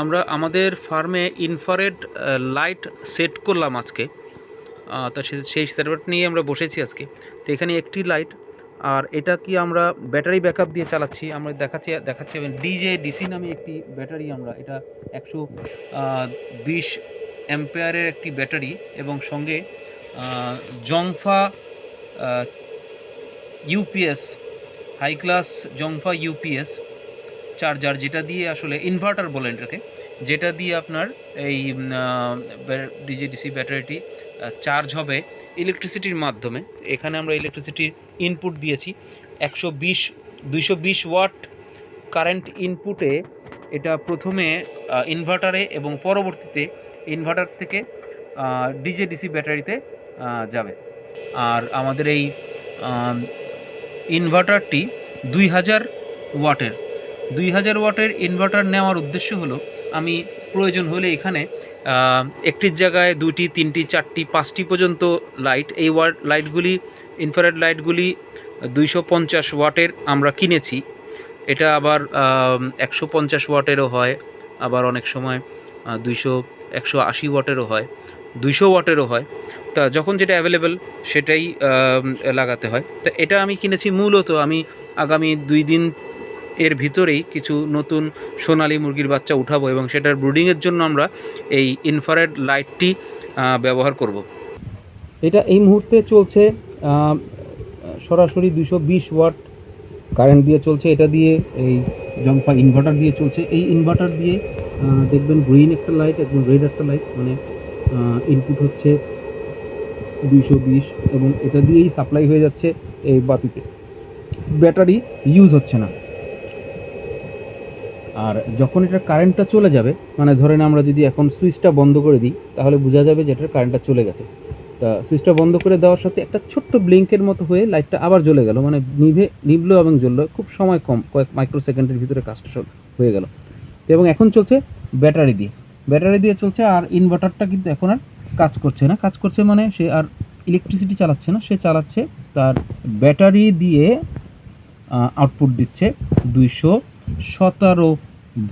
আমরা আমাদের ফার্মে ইনফ্রারেড লাইট সেট করলাম আজকে। তা সেই সার্ভারটা নিয়ে আমরা বসেছি আজকে। তো এখানে একটি লাইট, আর এটা কি আমরা ব্যাটারি ব্যাকআপ দিয়ে চালাচ্ছি। আমরা দেখাচ্ছি ডিসি নামে একটি ব্যাটারি। আমরা এটা 120 অ্যাম্পিয়ারের একটি ব্যাটারি এবং সঙ্গে জংফা ইউপিএস, হাই ক্লাস জংফা ইউপিএস চার্জার, যেটা দিয়ে আসলে ইনভার্টার বলেন এটাকে, যেটা দিয়ে আপনার এই ডিসি ব্যাটারিটি চার্জ হবে ইলেকট্রিসিটির মাধ্যমে। এখানে আমরা ইলেকট্রিসিটির ইনপুট দিয়েছি 220 ওয়াট কারেন্ট ইনপুটে। এটা প্রথমে ইনভার্টারে এবং পরবর্তীতে ইনভার্টার থেকে ডিসি ব্যাটারিতে যাবে। আর আমাদের এই ইনভার্টারটি 2000 ওয়াটের ইনভার্টার নেওয়ার উদ্দেশ্য হলো, আমি প্রয়োজন হলে এখানে একটির জায়গায় 2টি 3টি 4টি 5টি পর্যন্ত লাইট, এই লাইটগুলি ইনফ্রারেড লাইটগুলি 250 ওয়াটের আমরা কিনেছি। এটা আবার 150 ওয়াটেরও হয়, আবার অনেক সময় 180 ওয়াটেরও হয়, 200 ওয়াটেরও হয়। তা যখন যেটা অ্যাভেলেবেল সেটাই লাগাতে হয়। তা এটা আমি কিনেছি মূলত আমি আগামী 2 দিন এর ভিতরেই কিছু নতুন সোনালী মুরগির বাচ্চা উঠাবো এবং সেটার ব্রুডিংয়ের জন্য আমরা এই ইনফ্রারেড লাইটটি ব্যবহার করব। এটা এই মুহূর্তে চলছে সরাসরি 220 ওয়াট কারেন্ট দিয়ে চলছে। এটা দিয়ে এই জংফা ইনভার্টার দিয়ে চলছে। এই ইনভার্টার দিয়ে দেখবেন গ্রিন একটা লাইট এবং রেড একটা লাইট, মানে ইনপুট হচ্ছে 220 এবং এটা দিয়েই সাপ্লাই হয়ে যাচ্ছে এই বাতিতে। ব্যাটারি ইউজ হচ্ছে না। আর যখন এটার কারেন্টটা চলে যাবে, মানে ধরেন আমরা যদি এখন সুইচটা বন্ধ করে দিই, তাহলে বোঝা যাবে যে এটার কারেন্টটা চলে গেছে। তা সুইচটা বন্ধ করে দেওয়ার সাথে একটা ছোট্ট ব্লিঙ্কের মতো হয়ে লাইটটা আবার জ্বলে গেল, মানে নিভলো এবং জ্বললো, খুব সময় কম, কয়েক মাইক্রোসেকেন্ডের ভিতরে কাজটা হয়ে গেল। এবং এখন চলছে ব্যাটারি দিয়ে চলছে। আর ইনভার্টারটা কিন্তু এখন আর কাজ করছে মানে সে আর ইলেকট্রিসিটি চালাচ্ছে না, সে চালাচ্ছে তার ব্যাটারি দিয়ে আউটপুট দিচ্ছে 217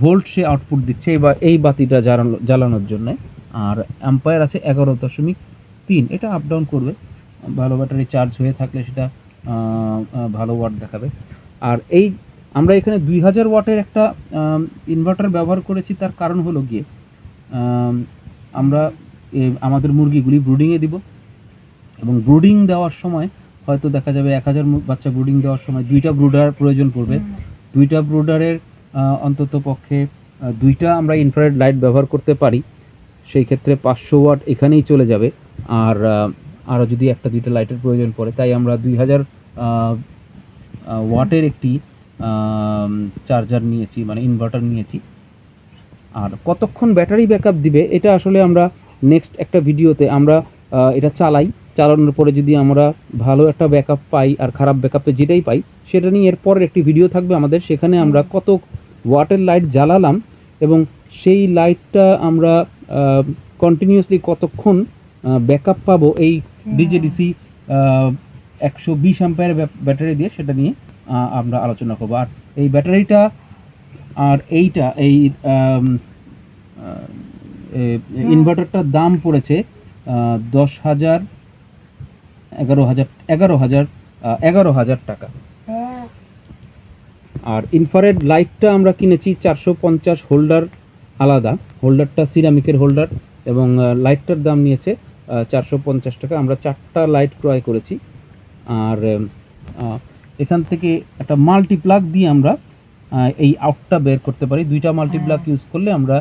ভোল্ট সে আউটপুট দিচ্ছে এই বাতিটা জ্বালানোর জন্য। আর অ্যাম্পায়ার আছে 11.3। এটা আপ ডাউন করবে, ভালো ব্যাটারি চার্জ হয়ে থাকলে সেটা ভালো ওয়াট দেখাবে। আর এই আমরা এখানে 2000 ওয়াটের একটা ইনভার্টার ব্যবহার করেছি। তার কারণ হলো গিয়ে আমরা আমাদের মুরগিগুলি ব্রুডিংয়ে দিব এবং ব্রুডিং দেওয়ার সময় হয়তো দেখা যাবে 1000 বাচ্চা ব্রুডিং দেওয়ার সময় 2টা ব্রুডার প্রয়োজন পড়বে। 2টা ব্রুডারের অন্তত পক্ষে 2টা আমরা ইনফ্রারেড লাইট ব্যবহার করতে পারি। সেই ক্ষেত্রে 500 ওয়াট এখানেই চলে যাবে। আর আরও যদি 1-2টা লাইটের প্রয়োজন পড়ে, তাই আমরা 2000 ওয়াটের একটি চার্জার নিয়েছি, মানে ইনভার্টার নিয়েছি। আর কতক্ষণ ব্যাটারি ব্যাকআপ দিবে এটা আসলে আমরা নেক্সট একটা ভিডিওতে আমরা এটা চালানোর পরে যদি আমরা ভালো একটা ব্যাকআপ পাই আর খারাপ ব্যাকআপে যেটাই পাই সেটা নিয়ে এরপরের একটি ভিডিও থাকবে আমাদের। সেখানে আমরা কত ওয়াটের লাইট জ্বালালাম এবং সেই লাইটটা আমরা কন্টিনিউয়াসলি কতক্ষণ ব্যাকআপ পাবো এই ডিসি 120 অ্যাম্পিয়ার ব্যাটারি দিয়ে, সেটা নিয়ে আমরা আলোচনা করবো। আর এই ব্যাটারিটা আর এইটা এই ইনভার্টারটার দাম পড়েছে 11,000 টাকা। আর ইনফ্রারেড লাইটটা আমরা কিনেছি 450 হোল্ডার, আলাদা হোল্ডারটা সিরামিকের হোল্ডার, এবং লাইটটার দাম নিয়েছে 450 টাকা। আমরা 4টা লাইট ক্রয় করেছি। আর এখান থেকে একটা মাল্টিপ্লাগ দিয়ে আমরা এই আউটটা বের করতে পারি। 2টা মাল্টিপ্লাগ ইউজ করলে আমরা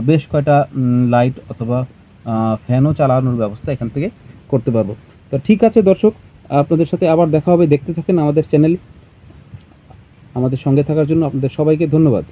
বেশ কয়টা লাইট অথবা ফ্যানও চালানোর ব্যবস্থা এখান থেকে করতে পারবো। তো ঠিক আছে দর্শক, আপনাদের সাথে আবার দেখা হবে। দেখতে থাকেন আমাদের চ্যানেল। আমাদের সঙ্গে থাকার জন্য আপনাদের সবাইকে ধন্যবাদ।